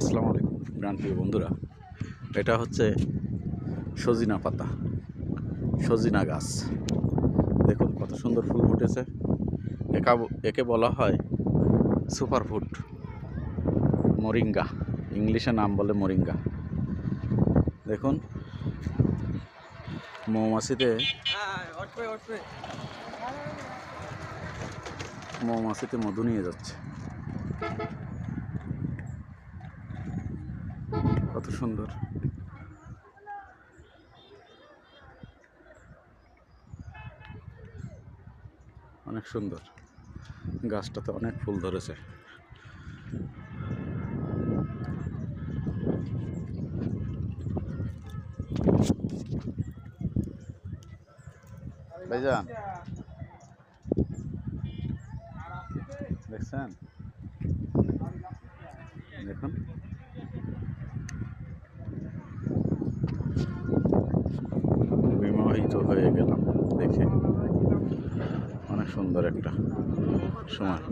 আসসালামু আলাইকুম প্রাণপ্রিয় বন্ধুরা, এটা হচ্ছে সজিনা পাতা, সজিনা গাছ। দেখুন কত সুন্দর ফুল ফুটেছে। একে বলা হয় সুপারফুড, মরিঙ্গা। ইংলিশে নাম বলে মরিঙ্গা। দেখুন মৌমাছিতে মধু নিয়ে যাচ্ছে। কত সুন্দর। অনেক সুন্দর গাছটাতে অনেক ফুল ধরেছে। ভাইজান দেখছেন, দেখুন বিমোহিত হয়ে গেলাম দেখে। অনেক সুন্দর একটা সময়।